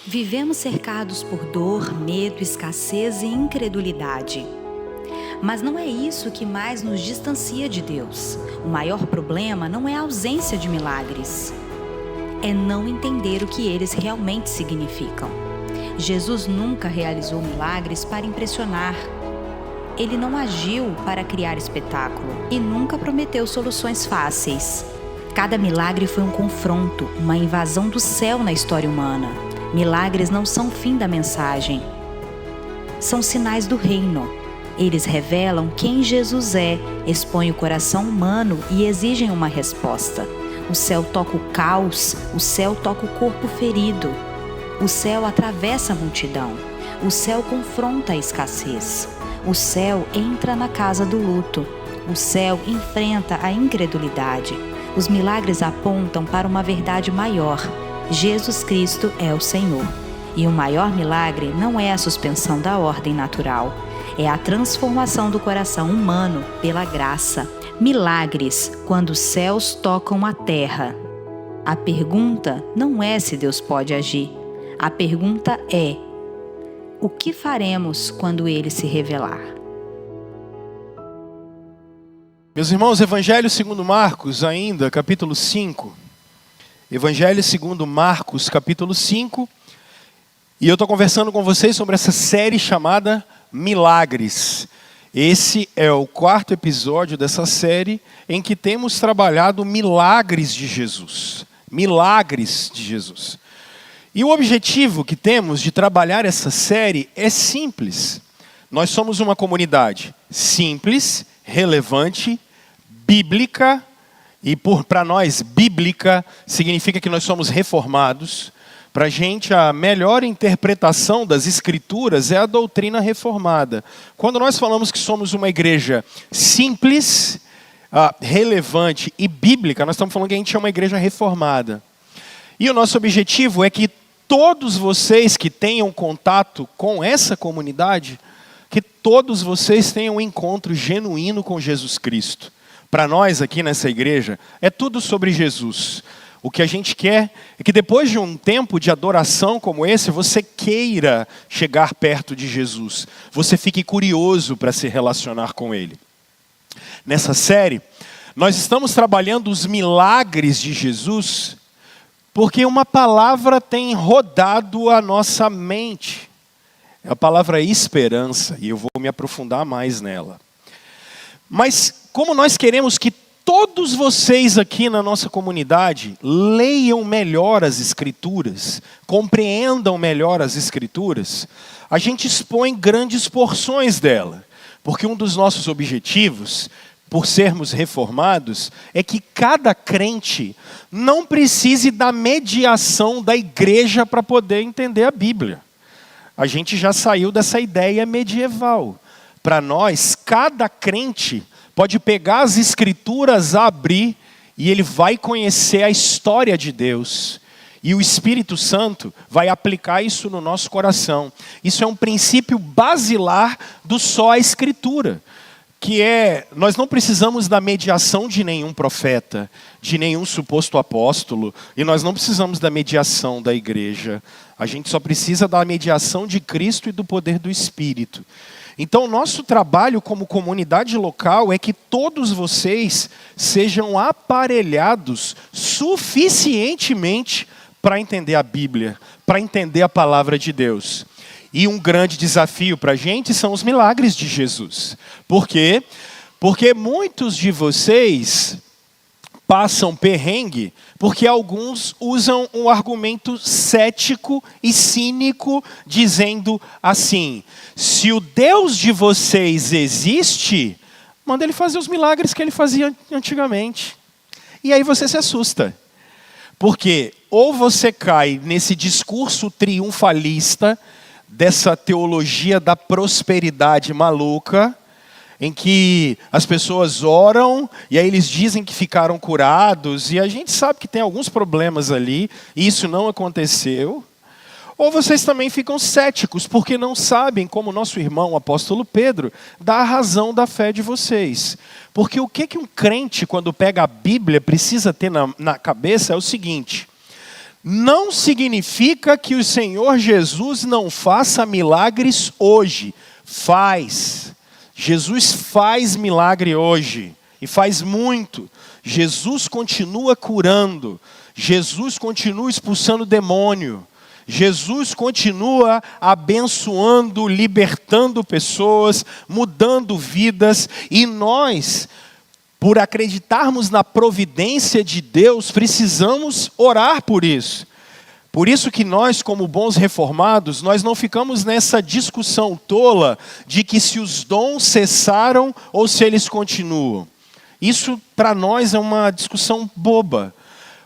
Vivemos cercados por dor, medo, escassez e incredulidade. Mas não é isso que mais nos distancia de Deus. O maior problema não é a ausência de milagres. É não entender o que eles realmente significam. Jesus nunca realizou milagres para impressionar. Ele não agiu para criar espetáculo e nunca prometeu soluções fáceis. Cada milagre foi um confronto, uma invasão do céu na história humana. Milagres não são o fim da mensagem. São sinais do reino. Eles revelam quem Jesus é, expõem o coração humano e exigem uma resposta. O céu toca o caos, o céu toca o corpo ferido. O céu atravessa a multidão. O céu confronta a escassez. O céu entra na casa do luto. O céu enfrenta a incredulidade. Os milagres apontam para uma verdade maior. Jesus Cristo é o Senhor. E o maior milagre não é a suspensão da ordem natural. É a transformação do coração humano pela graça. Milagres, quando os céus tocam a terra. A pergunta não é se Deus pode agir. A pergunta é: o que faremos quando Ele se revelar? Meus irmãos, Evangelho segundo Marcos ainda, capítulo 5. Evangelho segundo Marcos, capítulo 5. E eu estou conversando com vocês sobre essa série chamada Milagres. Esse é o 4º episódio dessa série em que temos trabalhado milagres de Jesus. Milagres de Jesus. E o objetivo que temos de trabalhar essa série é simples. Nós somos uma comunidade simples, relevante, bíblica, e para nós, bíblica significa que nós somos reformados. Para a gente, a melhor interpretação das Escrituras é a doutrina reformada. Quando nós falamos que somos uma igreja simples, relevante e bíblica, nós estamos falando que a gente é uma igreja reformada. E o nosso objetivo é que todos vocês que tenham contato com essa comunidade, que todos vocês tenham um encontro genuíno com Jesus Cristo. Para nós aqui nessa igreja, é tudo sobre Jesus. O que a gente quer é que depois de um tempo de adoração como esse, você queira chegar perto de Jesus. Você fique curioso para se relacionar com Ele. Nessa série, nós estamos trabalhando os milagres de Jesus, porque uma palavra tem rodado a nossa mente. É a palavra esperança, e eu vou me aprofundar mais nela. Mas como nós queremos que todos vocês aqui na nossa comunidade leiam melhor as Escrituras, compreendam melhor as Escrituras, a gente expõe grandes porções dela. Porque um dos nossos objetivos, por sermos reformados, é que cada crente não precise da mediação da igreja para poder entender a Bíblia. A gente já saiu dessa ideia medieval. Para nós, cada crente pode pegar as Escrituras, abrir, e ele vai conhecer a história de Deus. E o Espírito Santo vai aplicar isso no nosso coração. Isso é um princípio basilar do só a Escritura. Que é, nós não precisamos da mediação de nenhum profeta, de nenhum suposto apóstolo, e nós não precisamos da mediação da igreja. A gente só precisa da mediação de Cristo e do poder do Espírito. Então, nosso trabalho como comunidade local é que todos vocês sejam aparelhados suficientemente para entender a Bíblia, para entender a palavra de Deus. E um grande desafio para a gente são os milagres de Jesus. Por quê? Porque muitos de vocês passam perrengue, porque alguns usam um argumento cético e cínico, dizendo assim: se o Deus de vocês existe, manda ele fazer os milagres que ele fazia antigamente. E aí você se assusta. Porque ou você cai nesse discurso triunfalista, dessa teologia da prosperidade maluca, em que as pessoas oram e aí eles dizem que ficaram curados, e a gente sabe que tem alguns problemas ali, e isso não aconteceu. Ou vocês também ficam céticos, porque não sabem, como nosso irmão o apóstolo Pedro, dá a razão da fé de vocês. Porque o que um crente, quando pega a Bíblia, precisa ter na cabeça é o seguinte: não significa que o Senhor Jesus não faça milagres hoje. Faz. Jesus faz milagre hoje. E faz muito. Jesus continua curando. Jesus continua expulsando demônio. Jesus continua abençoando, libertando pessoas, mudando vidas. E nós, por acreditarmos na providência de Deus, precisamos orar por isso. Por isso que nós, como bons reformados, nós não ficamos nessa discussão tola de que se os dons cessaram ou se eles continuam. Isso, para nós, é uma discussão boba.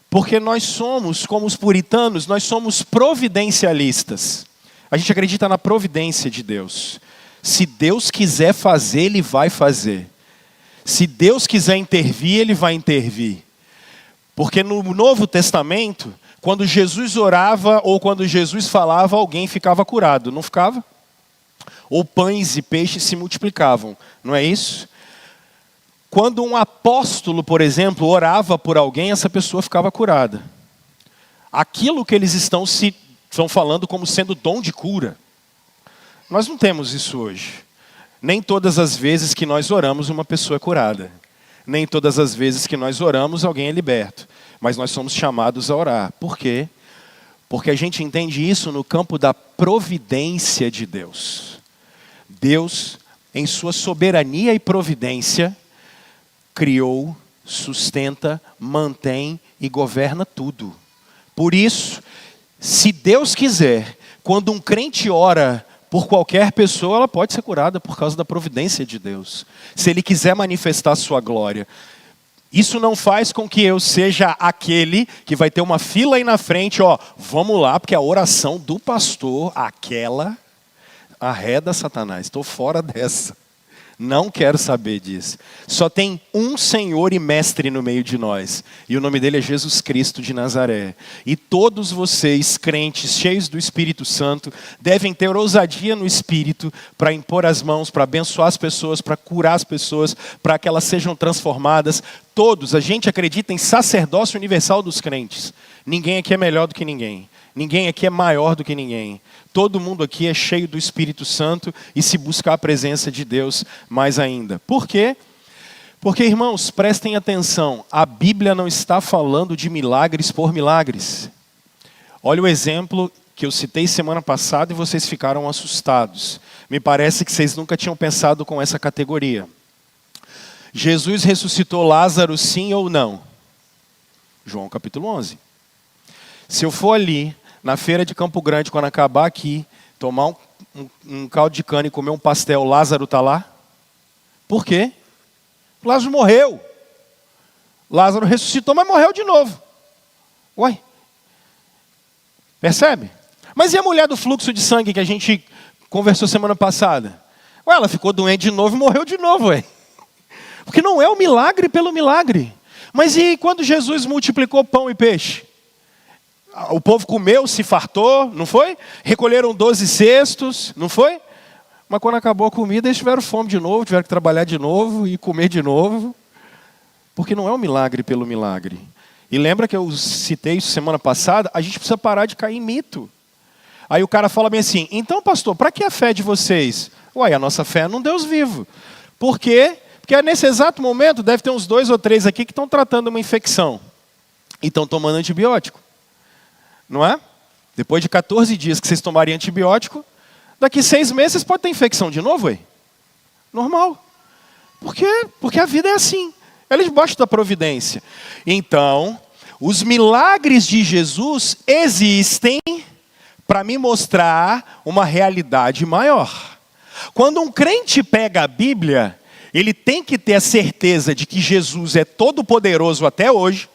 Porque nós somos, como os puritanos, nós somos providencialistas. A gente acredita na providência de Deus. Se Deus quiser fazer, Ele vai fazer. Se Deus quiser intervir, Ele vai intervir. Porque no Novo Testamento, quando Jesus orava ou quando Jesus falava, alguém ficava curado, não ficava? Ou pães e peixes se multiplicavam, não é isso? Quando um apóstolo, por exemplo, orava por alguém, essa pessoa ficava curada. Aquilo que eles estão falando como sendo dom de cura. Nós não temos isso hoje. Nem todas as vezes que nós oramos, uma pessoa é curada. Nem todas as vezes que nós oramos, alguém é liberto. Mas nós somos chamados a orar. Por quê? Porque a gente entende isso no campo da providência de Deus. Deus, em sua soberania e providência, criou, sustenta, mantém e governa tudo. Por isso, se Deus quiser, quando um crente ora por qualquer pessoa, ela pode ser curada por causa da providência de Deus. Se Ele quiser manifestar a sua glória. Isso não faz com que eu seja aquele que vai ter uma fila aí na frente, vamos lá, porque a oração do pastor, aquela, arreda Satanás, estou fora dessa. Não quero saber disso. Só tem um Senhor e Mestre no meio de nós. E o nome dele é Jesus Cristo de Nazaré. E todos vocês, crentes, cheios do Espírito Santo, devem ter ousadia no Espírito para impor as mãos, para abençoar as pessoas, para curar as pessoas, para que elas sejam transformadas. Todos, a gente acredita em sacerdócio universal dos crentes. Ninguém aqui é melhor do que ninguém. Ninguém aqui é maior do que ninguém. Todo mundo aqui é cheio do Espírito Santo e se buscar a presença de Deus mais ainda. Por quê? Porque, irmãos, prestem atenção. A Bíblia não está falando de milagres por milagres. Olha o exemplo que eu citei semana passada e vocês ficaram assustados. Me parece que vocês nunca tinham pensado com essa categoria. Jesus ressuscitou Lázaro, sim ou não? João capítulo 11. Se eu for ali, na feira de Campo Grande, quando acabar aqui, tomar um caldo de cana e comer um pastel, Lázaro está lá? Por quê? Lázaro morreu. Lázaro ressuscitou, mas morreu de novo. Uai. Percebe? Mas e a mulher do fluxo de sangue que a gente conversou semana passada? Ué, ela ficou doente de novo e morreu de novo, ué. Porque não é o milagre pelo milagre. Mas e quando Jesus multiplicou pão e peixe? O povo comeu, se fartou, não foi? Recolheram 12 cestos, não foi? Mas quando acabou a comida, eles tiveram fome de novo, tiveram que trabalhar de novo e comer de novo. Porque não é um milagre pelo milagre. E lembra que eu citei isso semana passada? A gente precisa parar de cair em mito. Aí o cara fala bem assim, então pastor, para que a fé de vocês? Uai, a nossa fé é num Deus vivo. Por quê? Porque nesse exato momento deve ter uns 2 ou 3 aqui que estão tratando uma infecção. E estão tomando antibiótico. Não é? Depois de 14 dias que vocês tomarem antibiótico, daqui 6 meses vocês podem ter infecção de novo, ué? Normal. Por quê? Porque a vida é assim. Ela é debaixo da providência. Então, os milagres de Jesus existem para me mostrar uma realidade maior. Quando um crente pega a Bíblia, ele tem que ter a certeza de que Jesus é todo poderoso até hoje,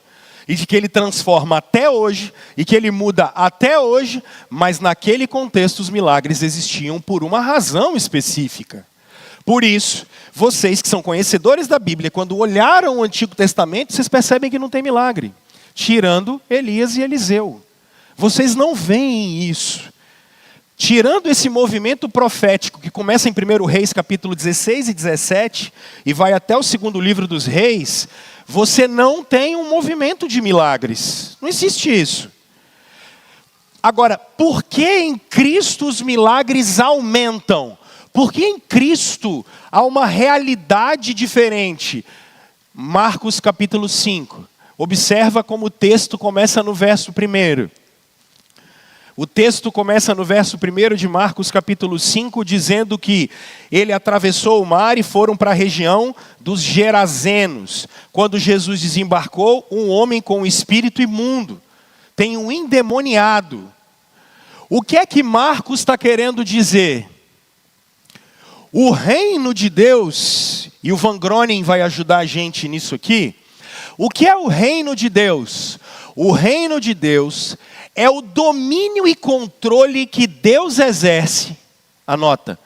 e de que ele transforma até hoje, e que ele muda até hoje, mas naquele contexto os milagres existiam por uma razão específica. Por isso, vocês que são conhecedores da Bíblia, quando olharam o Antigo Testamento, vocês percebem que não tem milagre, tirando Elias e Eliseu. Vocês não veem isso. Tirando esse movimento profético que começa em 1 Reis capítulo 16 e 17 e vai até o 2º livro dos Reis, você não tem um movimento de milagres. Não existe isso. Agora, por que em Cristo os milagres aumentam? Por que em Cristo há uma realidade diferente? Marcos capítulo 5. Observa como o texto começa no verso 1. O texto começa no verso 1 de Marcos capítulo 5, dizendo que ele atravessou o mar e foram para a região dos Gerazenos. Quando Jesus desembarcou, um homem com um espírito imundo, tem um endemoniado. O que é que Marcos está querendo dizer? O reino de Deus, e o Van Groningen vai ajudar a gente nisso aqui. O que é o reino de Deus? O reino de Deus é o domínio e controle que Deus exerce. Anota,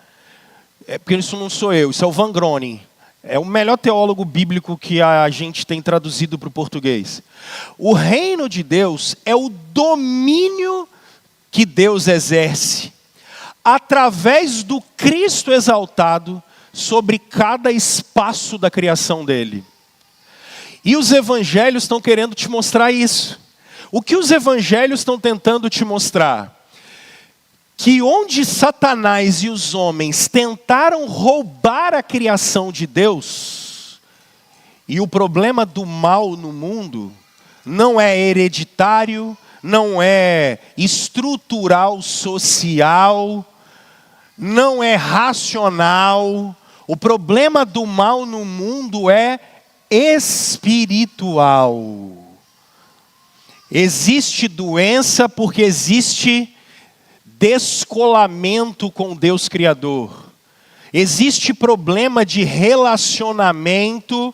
porque isso não sou eu, isso é o Van Groningen. É o melhor teólogo bíblico que a gente tem traduzido para o português. O reino de Deus é o domínio que Deus exerce através do Cristo exaltado sobre cada espaço da criação dele. E os evangelhos estão querendo te mostrar isso. O que os evangelhos estão tentando te mostrar? Que onde Satanás e os homens tentaram roubar a criação de Deus, e o problema do mal no mundo não é hereditário, não é estrutural social, não é racional. O problema do mal no mundo é espiritual. Existe doença porque existe descolamento com Deus Criador. Existe problema de relacionamento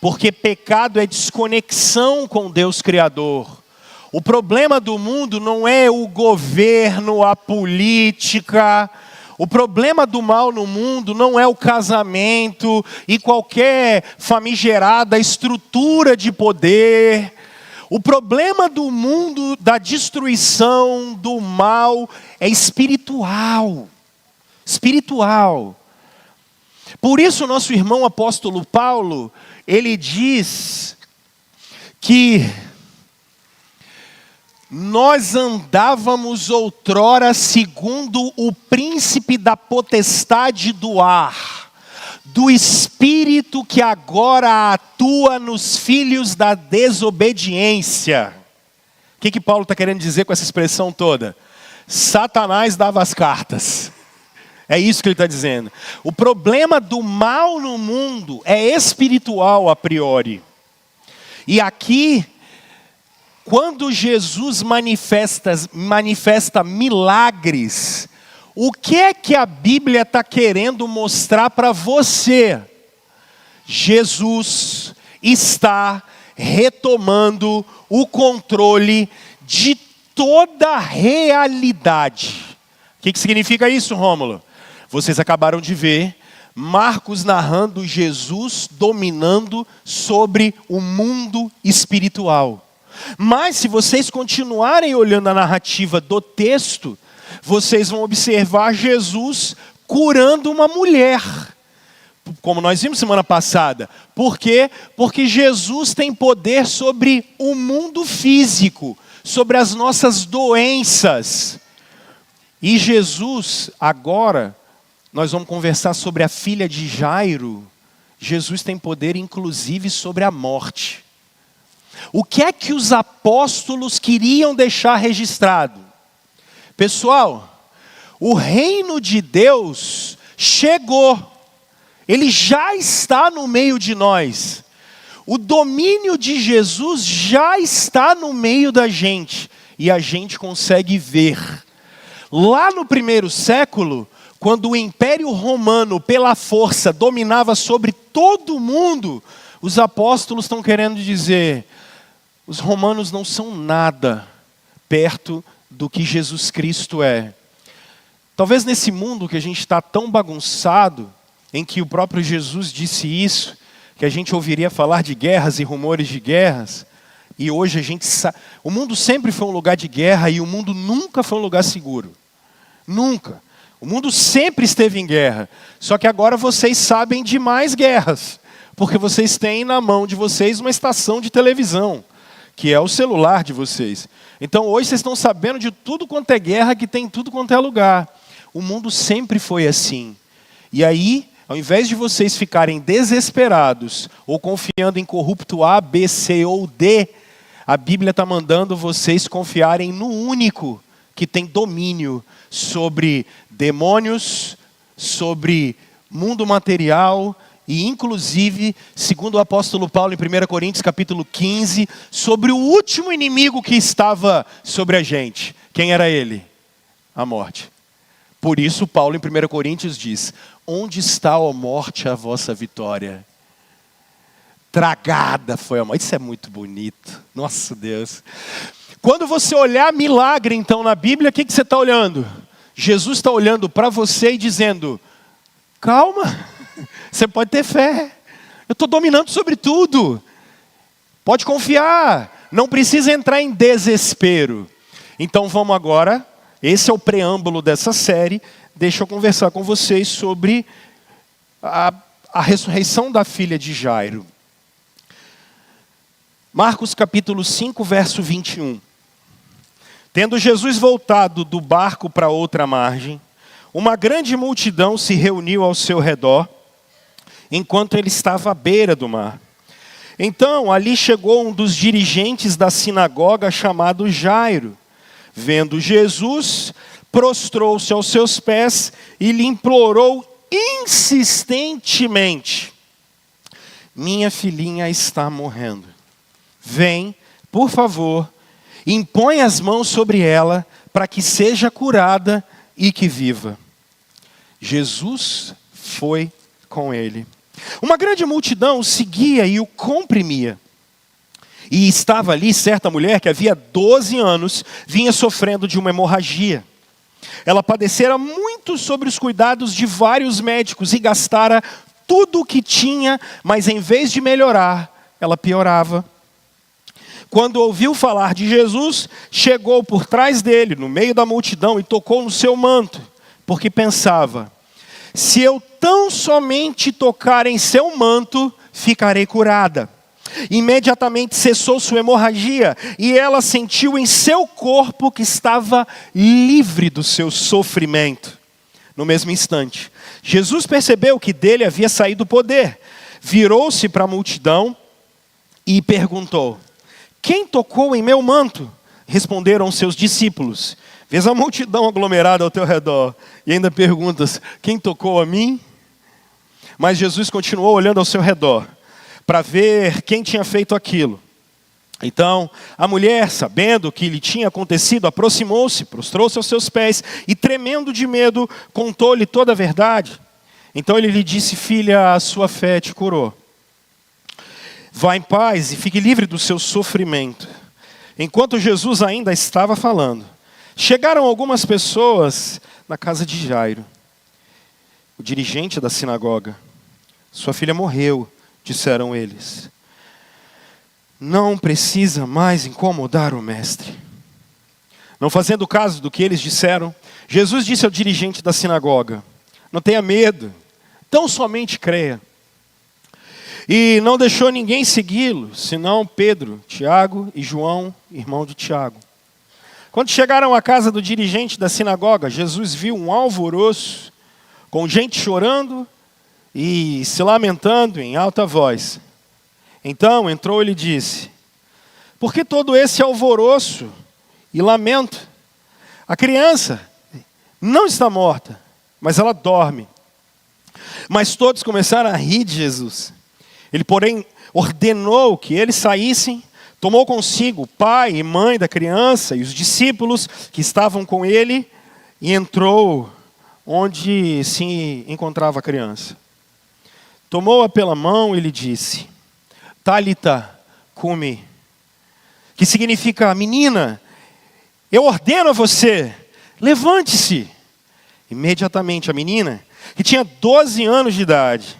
porque pecado é desconexão com Deus Criador. O problema do mundo não é o governo, a política. O problema do mal no mundo não é o casamento e qualquer famigerada estrutura de poder. O problema do mundo, da destruição, do mal, é espiritual. Espiritual. Por isso, nosso irmão apóstolo Paulo, ele diz que nós andávamos outrora segundo o príncipe da potestade do ar, do espírito que agora atua nos filhos da desobediência. O que Paulo está querendo dizer com essa expressão toda? Satanás dava as cartas. É isso que ele está dizendo. O problema do mal no mundo é espiritual a priori. E aqui, quando Jesus manifesta milagres, o que é que a Bíblia está querendo mostrar para você? Jesus está retomando o controle de toda a realidade. O que significa isso, Rômulo? Vocês acabaram de ver Marcos narrando Jesus dominando sobre o mundo espiritual. Mas se vocês continuarem olhando a narrativa do texto, vocês vão observar Jesus curando uma mulher. Como nós vimos semana passada. Por quê? Porque Jesus tem poder sobre o mundo físico, sobre as nossas doenças. E Jesus, agora, nós vamos conversar sobre a filha de Jairo. Jesus tem poder inclusive sobre a morte. O que é que os apóstolos queriam deixar registrado? Pessoal, o reino de Deus chegou. Ele já está no meio de nós. O domínio de Jesus já está no meio da gente. E a gente consegue ver. Lá no primeiro século, quando o Império Romano, pela força, dominava sobre todo mundo, os apóstolos estão querendo dizer: os romanos não são nada perto do que Jesus Cristo é. Talvez nesse mundo que a gente está tão bagunçado, em que o próprio Jesus disse isso, que a gente ouviria falar de guerras e rumores de guerras, e hoje a gente sabe, o mundo sempre foi um lugar de guerra e o mundo nunca foi um lugar seguro. Nunca. O mundo sempre esteve em guerra, só que agora vocês sabem de mais guerras, porque vocês têm na mão de vocês uma estação de televisão, que é o celular de vocês. Então hoje vocês estão sabendo de tudo quanto é guerra, que tem em tudo quanto é lugar. O mundo sempre foi assim. E aí, ao invés de vocês ficarem desesperados ou confiando em corrupto A, B, C ou D, a Bíblia está mandando vocês confiarem no único que tem domínio sobre demônios, sobre mundo material e inclusive, segundo o apóstolo Paulo em 1 Coríntios capítulo 15, sobre o último inimigo que estava sobre a gente. Quem era ele? A morte. Por isso Paulo em 1 Coríntios diz: onde está, ó morte, a vossa vitória? Tragada foi a morte. Isso é muito bonito. Nossa Deus. Quando você olhar milagre então na Bíblia, o que você está olhando? Jesus está olhando para você e dizendo: calma, você pode ter fé. Eu estou dominando sobre tudo. Pode confiar. Não precisa entrar em desespero. Então vamos agora, esse é o preâmbulo dessa série. Deixa eu conversar com vocês sobre a ressurreição da filha de Jairo. Marcos capítulo 5, verso 21. Tendo Jesus voltado do barco para outra margem, uma grande multidão se reuniu ao seu redor, enquanto ele estava à beira do mar. Então ali chegou um dos dirigentes da sinagoga, chamado Jairo. Vendo Jesus, prostrou-se aos seus pés e lhe implorou insistentemente: minha filhinha está morrendo. Vem, por favor, impõe as mãos sobre ela para que seja curada e que viva. Jesus foi com ele. Uma grande multidão o seguia e o comprimia. E estava ali certa mulher que havia 12 anos vinha sofrendo de uma hemorragia. Ela padecera muito sobre os cuidados de vários médicos e gastara tudo o que tinha, mas em vez de melhorar, ela piorava. Quando ouviu falar de Jesus, chegou por trás dele, no meio da multidão, e tocou no seu manto, porque pensava: se eu tão somente tocar em seu manto, ficarei curada. Imediatamente cessou sua hemorragia, e ela sentiu em seu corpo que estava livre do seu sofrimento. No mesmo instante, Jesus percebeu que dele havia saído o poder. Virou-se para a multidão e perguntou: quem tocou em meu manto? Responderam seus discípulos. Vês a multidão aglomerada ao teu redor e ainda perguntas: quem tocou a mim? Mas Jesus continuou olhando ao seu redor para ver quem tinha feito aquilo. Então a mulher, sabendo o que lhe tinha acontecido, aproximou-se, prostrou-se aos seus pés e, tremendo de medo, contou-lhe toda a verdade. Então ele lhe disse: filha, a sua fé te curou. Vá em paz e fique livre do seu sofrimento. Enquanto Jesus ainda estava falando, chegaram algumas pessoas na casa de Jairo, o dirigente da sinagoga. Sua filha morreu, disseram eles. Não precisa mais incomodar o mestre. Não fazendo caso do que eles disseram, Jesus disse ao dirigente da sinagoga: não tenha medo, tão somente creia. E não deixou ninguém segui-lo, senão Pedro, Tiago e João, irmão de Tiago. Quando chegaram à casa do dirigente da sinagoga, Jesus viu um alvoroço, com gente chorando e se lamentando em alta voz. Então entrou e lhe disse: por que todo esse alvoroço e lamento? A criança não está morta, mas ela dorme. Mas todos começaram a rir de Jesus. Ele, porém, ordenou que eles saíssem, tomou consigo o pai e mãe da criança e os discípulos que estavam com ele e entrou onde se encontrava a criança. Tomou-a pela mão e lhe disse: Talita cumi, que significa: menina, eu ordeno a você, levante-se. Imediatamente a menina, que tinha 12 anos de idade,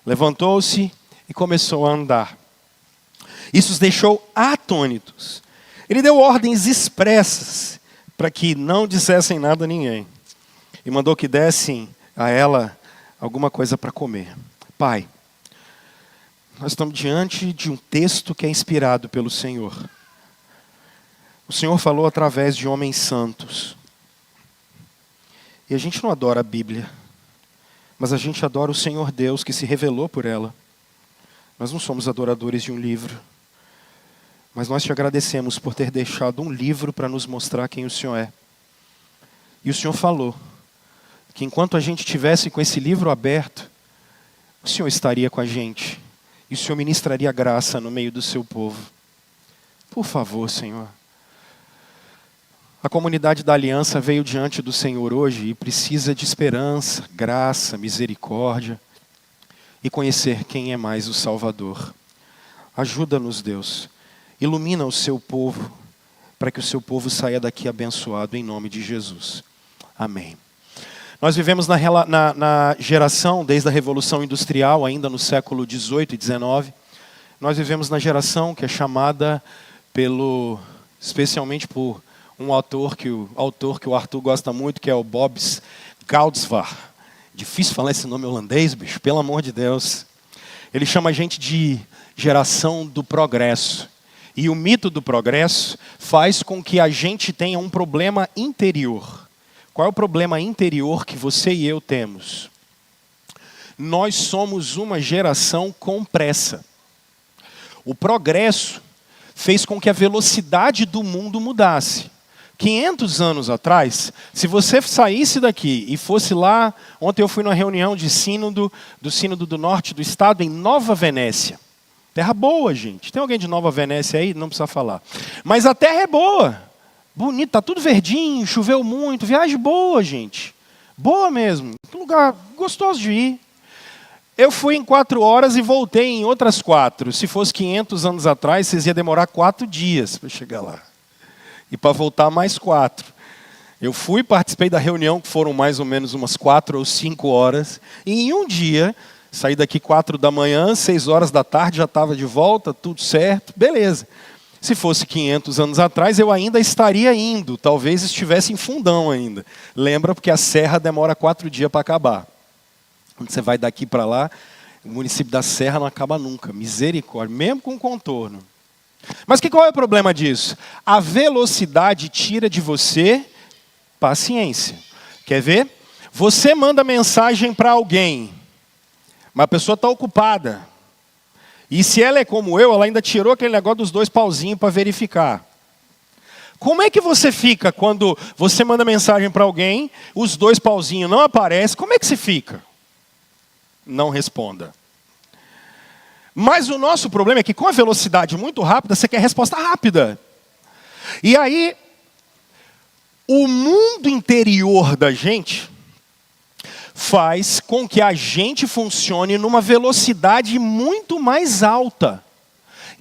levantou-se e começou a andar. Isso os deixou atônitos. Ele deu ordens expressas para que não dissessem nada a ninguém. E mandou que dessem a ela alguma coisa para comer. Pai, nós estamos diante de um texto que é inspirado pelo Senhor. O Senhor falou através de homens santos. E a gente não adora a Bíblia, mas a gente adora o Senhor Deus que se revelou por ela. Nós não somos adoradores de um livro, mas nós te agradecemos por ter deixado um livro para nos mostrar quem o Senhor é. E o Senhor falou que enquanto a gente tivesse com esse livro aberto, o Senhor estaria com a gente e o Senhor ministraria graça no meio do seu povo. Por favor, Senhor. A comunidade da aliança veio diante do Senhor hoje e precisa de esperança, graça, misericórdia e conhecer quem é mais o Salvador. Ajuda-nos, Deus. Ilumina o seu povo para que o seu povo saia daqui abençoado em nome de Jesus. Amém. Nós vivemos na geração, desde a Revolução Industrial, ainda no século XVIII e XIX, nós vivemos na geração que é chamada especialmente por um autor que o Arthur gosta muito, que é o Bobbs Goudsvaart. Difícil falar esse nome holandês, bicho, pelo amor de Deus. Ele chama a gente de geração do progresso. E o mito do progresso faz com que a gente tenha um problema interior. Qual é o problema interior que você e eu temos? Nós somos uma geração com pressa. O progresso fez com que a velocidade do mundo mudasse. 500 anos atrás, se você saísse daqui e fosse lá, ontem eu fui numa reunião de do Sínodo do Norte do Estado, em Nova Venécia. Terra boa, gente. Tem alguém de Nova Venécia aí? Não precisa falar. Mas a terra é boa. Bonito, tá tudo verdinho, choveu muito. Viagem boa, gente. Boa mesmo. Um lugar gostoso de ir. Eu fui em 4 horas e voltei em outras 4. Se fosse 500 anos atrás, vocês iam demorar 4 dias para chegar lá. E para voltar mais 4. Eu fui, participei da reunião, que foram mais ou menos umas 4 ou 5 horas. E em um dia, saí daqui 4 da manhã, 6 horas da tarde, já estava de volta, tudo certo, beleza. Se fosse 500 anos atrás, eu ainda estaria indo. Talvez estivesse em Fundão ainda. Lembra, porque a serra demora 4 dias para acabar. Quando você vai daqui para lá, o município da Serra não acaba nunca. Misericórdia, mesmo com contorno. Mas qual é o problema disso? A velocidade tira de você paciência. Quer ver? Você manda mensagem para alguém, mas a pessoa está ocupada. E se ela é como eu, ela ainda tirou aquele negócio dos 2 pauzinhos para verificar. Como é que você fica quando você manda mensagem para alguém, os 2 pauzinhos não aparecem? Como é que você fica? Não responda. Mas o nosso problema é que com a velocidade muito rápida, você quer resposta rápida. E aí, o mundo interior da gente faz com que a gente funcione numa velocidade muito mais alta.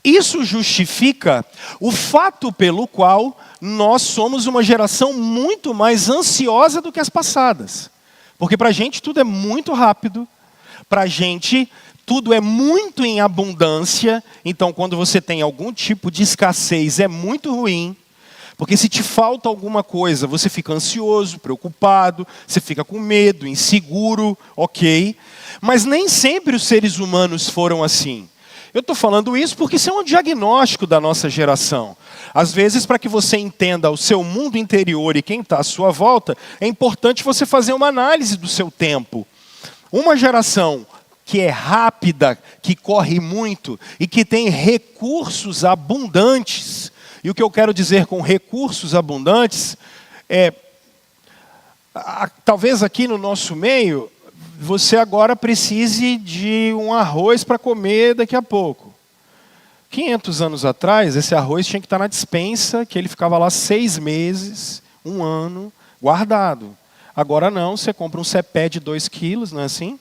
Isso justifica o fato pelo qual nós somos uma geração muito mais ansiosa do que as passadas. Porque para a gente tudo é muito rápido, para a gente tudo é muito em abundância, então quando você tem algum tipo de escassez é muito ruim. Porque se te falta alguma coisa, você fica ansioso, preocupado, você fica com medo, inseguro, ok. Mas nem sempre os seres humanos foram assim. Eu estou falando isso porque isso é um diagnóstico da nossa geração. Às vezes, para que você entenda o seu mundo interior e quem está à sua volta, é importante você fazer uma análise do seu tempo. Uma geração que é rápida, que corre muito e que tem recursos abundantes. E o que eu quero dizer com recursos abundantes é, talvez aqui no nosso meio, você agora precise de um arroz para comer daqui a pouco. 500 anos atrás, esse arroz tinha que estar na despensa, que ele ficava lá 6 meses, 1 ano, guardado. Agora não, você compra um cepé de 2 quilos, não é assim?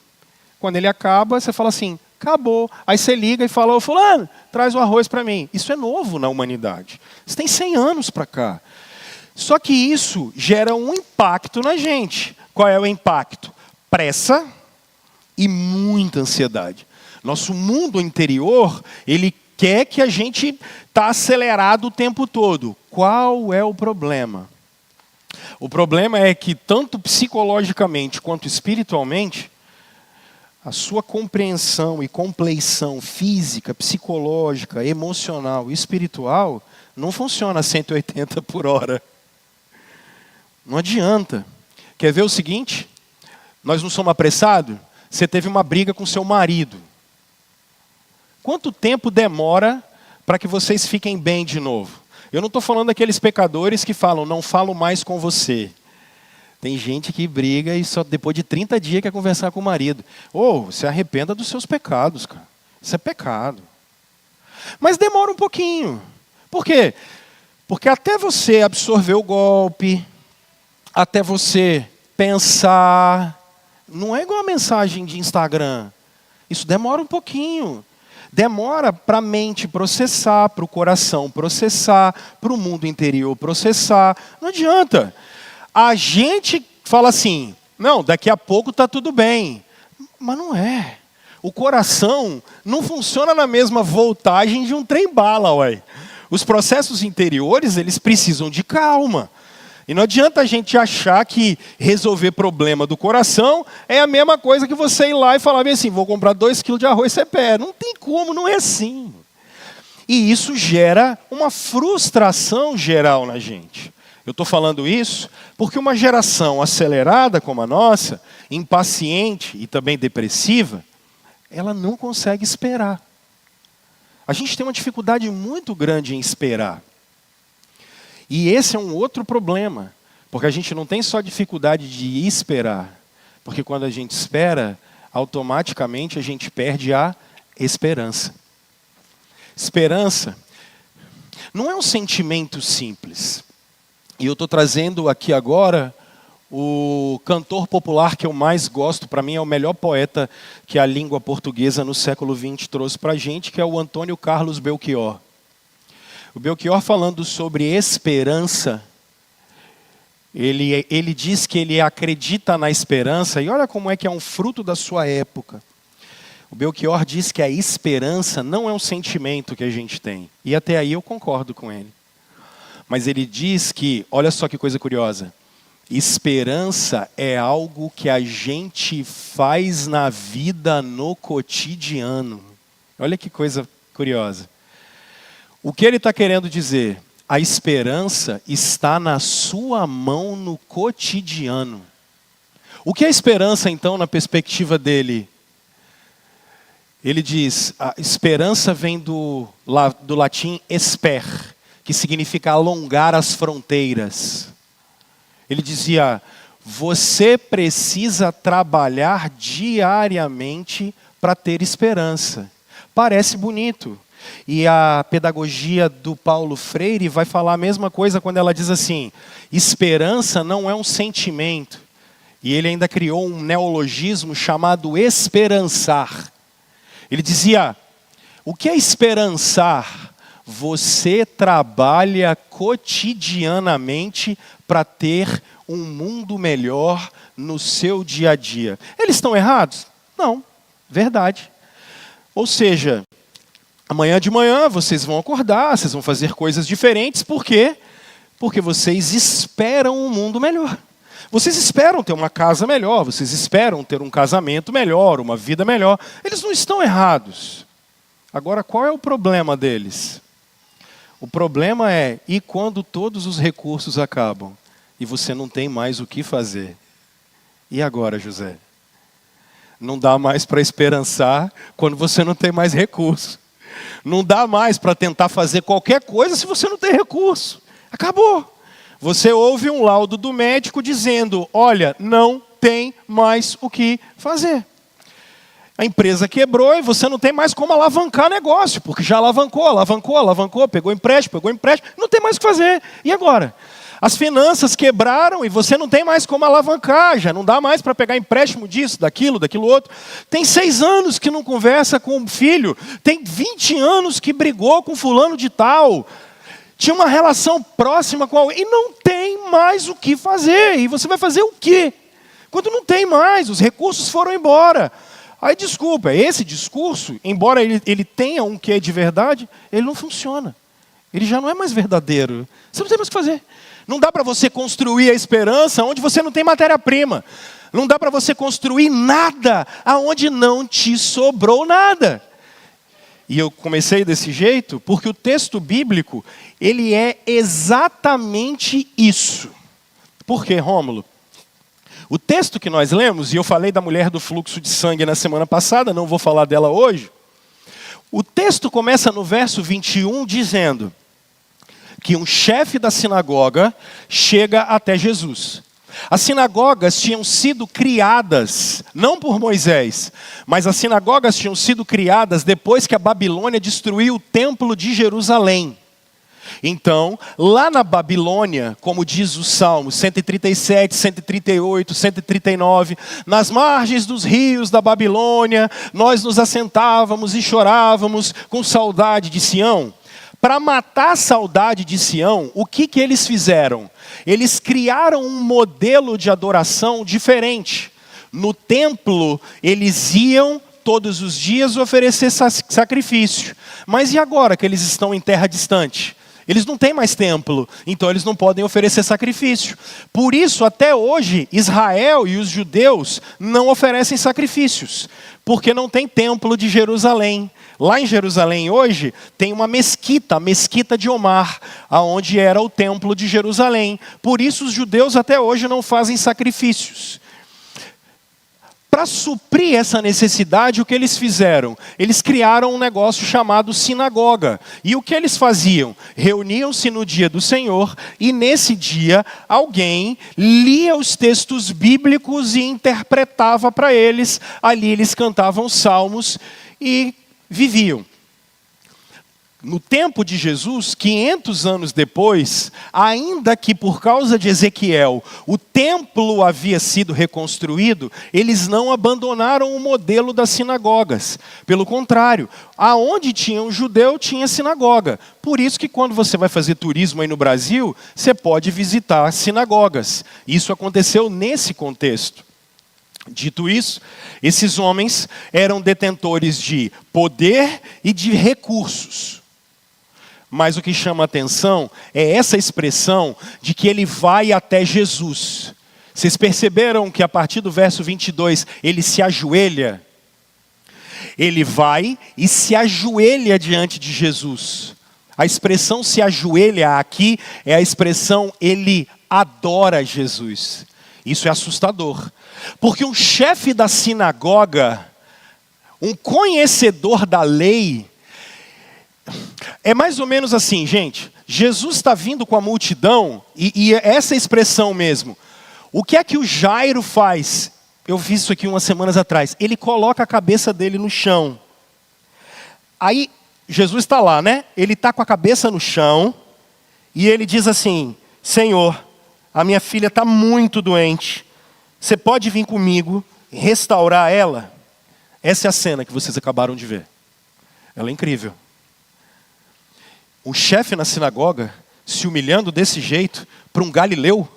Quando ele acaba, você fala assim, acabou. Aí você liga e fala, ô fulano, traz o arroz para mim. Isso é novo na humanidade. Isso tem 100 anos para cá. Só que isso gera um impacto na gente. Qual é o impacto? Pressa e muita ansiedade. Nosso mundo interior, ele quer que a gente está acelerado o tempo todo. Qual é o problema? O problema é que tanto psicologicamente quanto espiritualmente, a sua compreensão e compleição física, psicológica, emocional e espiritual não funciona a 180 por hora. Não adianta. Quer ver o seguinte? Nós não somos apressados? Você teve uma briga com seu marido. Quanto tempo demora para que vocês fiquem bem de novo? Eu não estou falando daqueles pecadores que falam, não falo mais com você. Tem gente que briga e só depois de 30 dias quer conversar com o marido. Se arrependa dos seus pecados, cara. Isso é pecado. Mas demora um pouquinho. Por quê? Porque até você absorver o golpe, até você pensar, não é igual a mensagem de Instagram. Isso demora um pouquinho. Demora para a mente processar, para o coração processar, para o mundo interior processar. Não adianta. A gente fala assim, não, daqui a pouco está tudo bem. Mas não é. O coração não funciona na mesma voltagem de um trem-bala, ué. Os processos interiores, eles precisam de calma. E não adianta a gente achar que resolver problema do coração é a mesma coisa que você ir lá e falar bem assim, vou comprar 2 quilos de arroz cepé. Não tem como, não é assim. E isso gera uma frustração geral na gente. Eu estou falando isso porque uma geração acelerada como a nossa, impaciente e também depressiva, ela não consegue esperar. A gente tem uma dificuldade muito grande em esperar. E esse é um outro problema, porque a gente não tem só dificuldade de esperar, porque quando a gente espera, automaticamente a gente perde a esperança. Esperança não é um sentimento simples. E eu estou trazendo aqui agora o cantor popular que eu mais gosto, para mim é o melhor poeta que a língua portuguesa no século XX trouxe para a gente, que é o Antônio Carlos Belchior. O Belchior, falando sobre esperança, ele diz que ele acredita na esperança, e olha como é que é um fruto da sua época. O Belchior diz que a esperança não é um sentimento que a gente tem, e até aí eu concordo com ele. Mas ele diz que, olha só que coisa curiosa, esperança é algo que a gente faz na vida no cotidiano. Olha que coisa curiosa. O que ele está querendo dizer? A esperança está na sua mão no cotidiano. O que é esperança, então, na perspectiva dele? Ele diz, a esperança vem do latim esper, que significa alongar as fronteiras. Ele dizia, você precisa trabalhar diariamente para ter esperança. Parece bonito. E a pedagogia do Paulo Freire vai falar a mesma coisa quando ela diz assim, esperança não é um sentimento. E ele ainda criou um neologismo chamado esperançar. Ele dizia, o que é esperançar? Você trabalha cotidianamente para ter um mundo melhor no seu dia a dia. Eles estão errados? Não, verdade. Ou seja, amanhã de manhã vocês vão acordar, vocês vão fazer coisas diferentes. Por quê? Porque vocês esperam um mundo melhor. Vocês esperam ter uma casa melhor, vocês esperam ter um casamento melhor, uma vida melhor. Eles não estão errados. Agora, qual é o problema deles? O problema é, e quando todos os recursos acabam e você não tem mais o que fazer? E agora, José? Não dá mais para esperançar quando você não tem mais recurso. Não dá mais para tentar fazer qualquer coisa se você não tem recurso. Acabou. Você ouve um laudo do médico dizendo, olha, não tem mais o que fazer. A empresa quebrou e você não tem mais como alavancar negócio, porque já alavancou, pegou empréstimo, não tem mais o que fazer. E agora? As finanças quebraram e você não tem mais como alavancar, já não dá mais para pegar empréstimo disso, daquilo outro. Tem 6 anos que não conversa com o filho, tem 20 anos que brigou com fulano de tal, tinha uma relação próxima com alguém e não tem mais o que fazer. E você vai fazer o quê? Quando não tem mais, os recursos foram embora. Aí, desculpa, esse discurso, embora ele tenha um quê de verdade, ele não funciona. Ele já não é mais verdadeiro. Você não tem mais o que fazer. Não dá para você construir a esperança onde você não tem matéria-prima. Não dá para você construir nada aonde não te sobrou nada. E eu comecei desse jeito porque o texto bíblico, ele é exatamente isso. Por quê, Rômulo? O texto que nós lemos, e eu falei da mulher do fluxo de sangue na semana passada, não vou falar dela hoje. O texto começa no verso 21 dizendo que um chefe da sinagoga chega até Jesus. As sinagogas tinham sido criadas, não por Moisés, mas as sinagogas tinham sido criadas depois que a Babilônia destruiu o templo de Jerusalém. Então, lá na Babilônia, como diz o Salmo 137, 138, 139, nas margens dos rios da Babilônia, nós nos assentávamos e chorávamos com saudade de Sião. Para matar a saudade de Sião, o que eles fizeram? Eles criaram um modelo de adoração diferente. No templo, eles iam todos os dias oferecer sacrifício. Mas e agora que eles estão em terra distante? Eles não têm mais templo, então eles não podem oferecer sacrifício. Por isso, até hoje, Israel e os judeus não oferecem sacrifícios, porque não tem templo de Jerusalém. Lá em Jerusalém hoje tem uma mesquita, a mesquita de Omar, aonde era o templo de Jerusalém. Por isso os judeus até hoje não fazem sacrifícios. Para suprir essa necessidade, o que eles fizeram? Eles criaram um negócio chamado sinagoga. E o que eles faziam? Reuniam-se no dia do Senhor e nesse dia alguém lia os textos bíblicos e interpretava para eles. Ali eles cantavam salmos e viviam. No tempo de Jesus, 500 anos depois, ainda que por causa de Ezequiel, o templo havia sido reconstruído, eles não abandonaram o modelo das sinagogas. Pelo contrário, aonde tinha um judeu, tinha sinagoga. Por isso que quando você vai fazer turismo aí no Brasil, você pode visitar sinagogas. Isso aconteceu nesse contexto. Dito isso, esses homens eram detentores de poder e de recursos. Mas o que chama a atenção é essa expressão de que ele vai até Jesus. Vocês perceberam que a partir do verso 22, ele se ajoelha? Ele vai e se ajoelha diante de Jesus. A expressão se ajoelha aqui é a expressão ele adora Jesus. Isso é assustador. Porque um chefe da sinagoga, um conhecedor da lei, é mais ou menos assim, gente. Jesus está vindo com a multidão, e essa expressão mesmo. O que é que o Jairo faz? Eu vi isso aqui umas semanas atrás. Ele coloca a cabeça dele no chão. Aí, Jesus está lá, né? Ele está com a cabeça no chão, e ele diz assim: Senhor, a minha filha está muito doente. Você pode vir comigo e restaurar ela? Essa é a cena que vocês acabaram de ver. Ela é incrível. Um chefe na sinagoga se humilhando desse jeito para um galileu,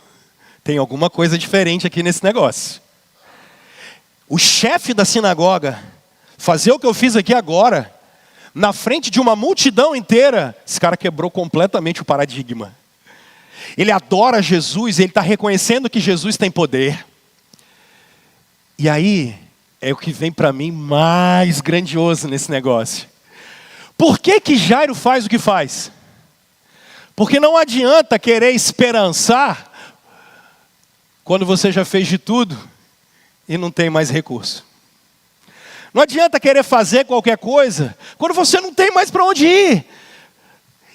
tem alguma coisa diferente aqui nesse negócio. O chefe da sinagoga fazer o que eu fiz aqui agora, na frente de uma multidão inteira, esse cara quebrou completamente o paradigma. Ele adora Jesus, ele está reconhecendo que Jesus tem poder. E aí, é o que vem para mim mais grandioso nesse negócio. Por que Jairo faz o que faz? Porque não adianta querer esperançar quando você já fez de tudo e não tem mais recurso. Não adianta querer fazer qualquer coisa quando você não tem mais para onde ir.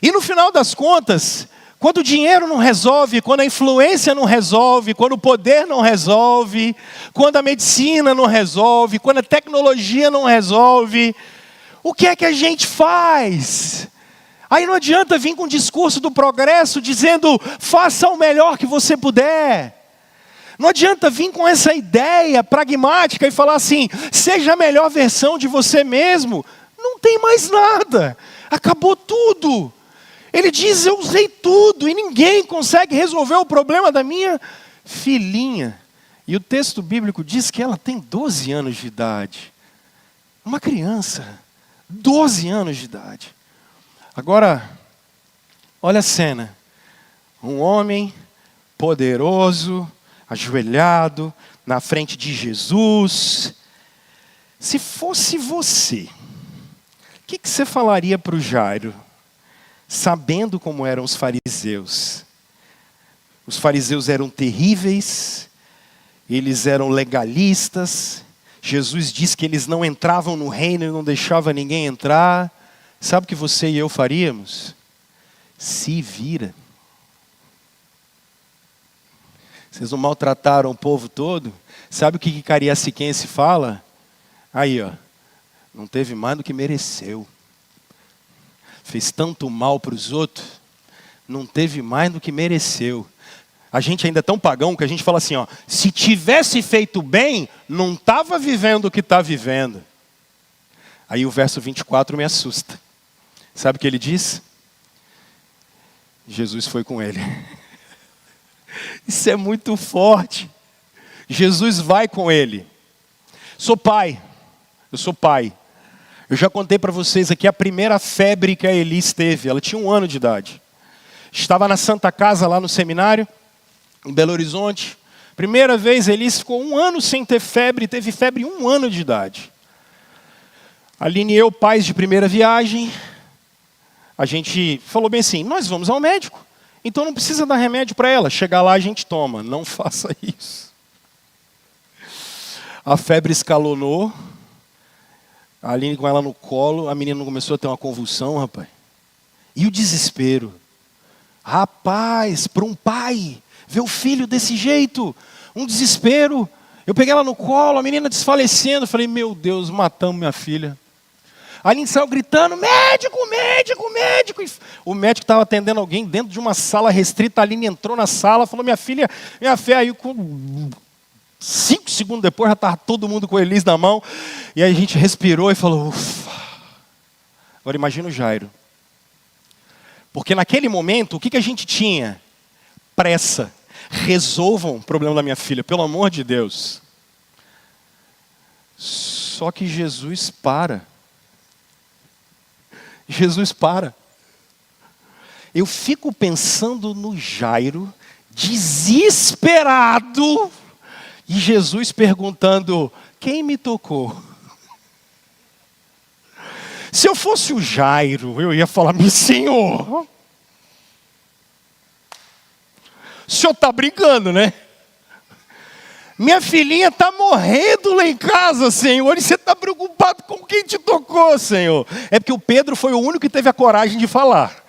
E no final das contas, quando o dinheiro não resolve, quando a influência não resolve, quando o poder não resolve, quando a medicina não resolve, quando a tecnologia não resolve, o que é que a gente faz? Aí não adianta vir com o discurso do progresso dizendo, faça o melhor que você puder. Não adianta vir com essa ideia pragmática e falar assim, seja a melhor versão de você mesmo. Não tem mais nada, acabou tudo. Ele diz, eu usei tudo e ninguém consegue resolver o problema da minha filhinha. E o texto bíblico diz que ela tem 12 anos de idade. Uma criança, 12 anos de idade. Agora, olha a cena. Um homem poderoso, ajoelhado, na frente de Jesus. Se fosse você, o que você falaria para o Jairo, sabendo como eram os fariseus? Os fariseus eram terríveis, eles eram legalistas. Jesus disse que eles não entravam no reino e não deixava ninguém entrar. Sabe o que você e eu faríamos? Se vira. Vocês não maltrataram o povo todo? Sabe o que Cariaciquense fala? Aí, ó, não teve mais do que mereceu. Fez tanto mal para os outros, não teve mais do que mereceu. A gente ainda é tão pagão que a gente fala assim, ó, se tivesse feito bem, não estava vivendo o que está vivendo. Aí o verso 24 me assusta. Sabe o que ele diz? Jesus foi com ele. Isso é muito forte. Jesus vai com ele. Sou pai. Eu sou pai. Eu já contei para vocês aqui a primeira febre que a Elis teve. Ela tinha 1 ano de idade. Estava na Santa Casa lá no seminário, em Belo Horizonte. Primeira vez a Elis ficou 1 ano sem ter febre. Teve febre 1 ano de idade. Aline e eu, pais de primeira viagem, a gente falou bem assim, nós vamos ao médico. Então não precisa dar remédio para ela. Chegar lá a gente toma. Não faça isso. A febre escalonou. A Aline com ela no colo. A menina começou a ter uma convulsão, rapaz. E o desespero. Rapaz, para um pai ver o filho desse jeito. Um desespero. Eu peguei ela no colo, a menina desfalecendo. Falei, meu Deus, matamos minha filha. A Aline saiu gritando, médico, médico, médico. O médico estava atendendo alguém dentro de uma sala restrita. A Aline entrou na sala, falou, minha filha, minha fé. Aí, 5 segundos depois, já estava todo mundo com a Elis na mão. E aí a gente respirou e falou, ufa. Agora imagina o Jairo. Porque naquele momento, o que a gente tinha? Pressa. Resolvam o problema da minha filha, pelo amor de Deus. Só que Jesus para. Jesus para. Eu fico pensando no Jairo, desesperado, e Jesus perguntando, quem me tocou? Se eu fosse o Jairo, eu ia falar, meu Senhor, o senhor está brincando, né? Minha filhinha está morrendo lá em casa, Senhor, e você está preocupado com quem te tocou, Senhor. É porque o Pedro foi o único que teve a coragem de falar.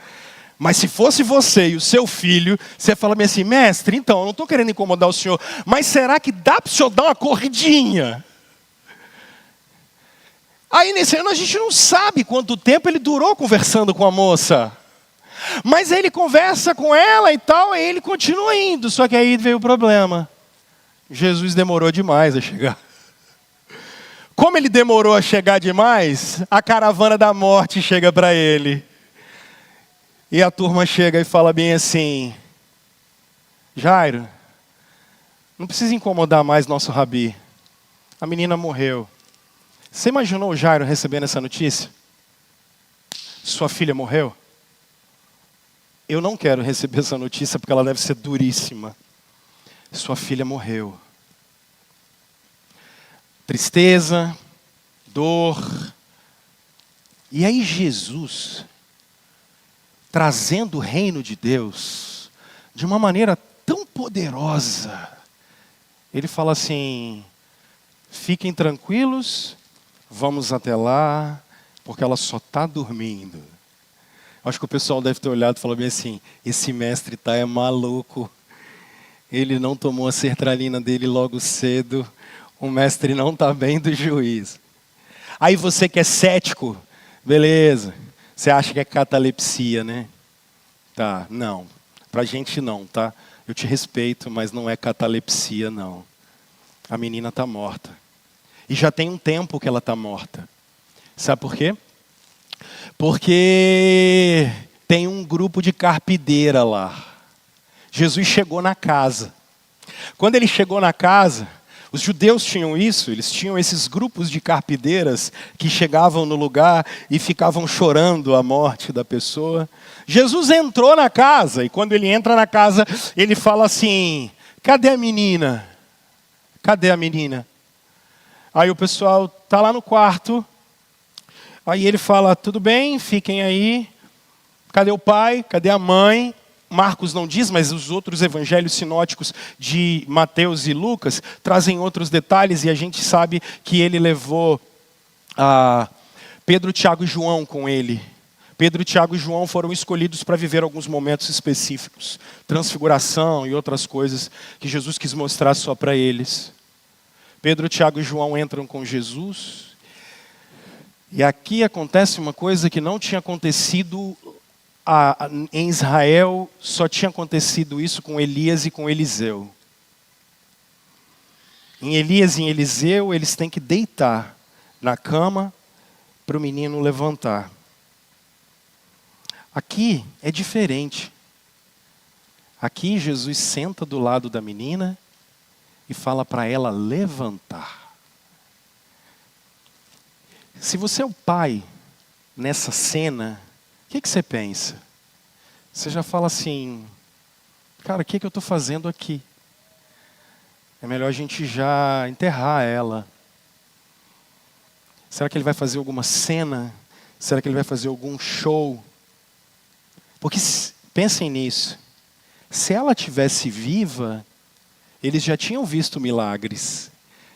Mas se fosse você e o seu filho, você fala assim, mestre, então, eu não estou querendo incomodar o senhor, mas será que dá para o senhor dar uma corridinha? Aí nesse ano a gente não sabe quanto tempo ele durou conversando com a moça. Mas aí ele conversa com ela e tal, e ele continua indo, só que aí veio o problema. Jesus demorou demais a chegar. Como ele demorou a chegar demais, a caravana da morte chega para ele. E a turma chega e fala bem assim, Jairo, não precisa incomodar mais nosso rabi. A menina morreu. Você imaginou o Jairo recebendo essa notícia? Sua filha morreu? Eu não quero receber essa notícia porque ela deve ser duríssima. Sua filha morreu. Tristeza, dor. E aí Jesus, trazendo o reino de Deus, de uma maneira tão poderosa, ele fala assim, fiquem tranquilos, vamos até lá, porque ela só está dormindo. Acho que o pessoal deve ter olhado e falado bem assim, esse mestre é maluco. Ele não tomou a sertralina dele logo cedo. O mestre não está bem do juízo. Aí você que é cético, beleza. Você acha que é catalepsia, né? Tá, não. Pra gente não, tá? Eu te respeito, mas não é catalepsia, não. A menina está morta. E já tem um tempo que ela está morta. Sabe por quê? Porque tem um grupo de carpideira lá. Jesus chegou na casa. Quando ele chegou na casa, Os judeus tinham isso, eles tinham esses grupos de carpideiras que chegavam no lugar e ficavam chorando a morte da pessoa. Jesus entrou na casa e quando ele entra na casa, ele fala assim: cadê a menina? Cadê a menina? Aí o pessoal está lá no quarto, aí ele fala: tudo bem, fiquem aí. Cadê o pai? Cadê a mãe? Marcos não diz, mas os outros evangelhos sinóticos de Mateus e Lucas trazem outros detalhes e a gente sabe que ele levou Pedro, Tiago e João com ele. Pedro, Tiago e João foram escolhidos para viver alguns momentos específicos. Transfiguração e outras coisas que Jesus quis mostrar só para eles. Pedro, Tiago e João entram com Jesus. E aqui acontece uma coisa que não tinha acontecido em Israel, só tinha acontecido isso com Elias e com Eliseu. Em Elias e em Eliseu, eles têm que deitar na cama para o menino levantar. Aqui é diferente. Aqui Jesus senta do lado da menina e fala para ela levantar. Se você é o pai nessa cena, o que você pensa? Você já fala assim: cara, o que eu estou fazendo aqui? É melhor a gente já enterrar ela. Será que ele vai fazer alguma cena? Será que ele vai fazer algum show? Porque pensem nisso. Se ela tivesse viva, eles já tinham visto milagres.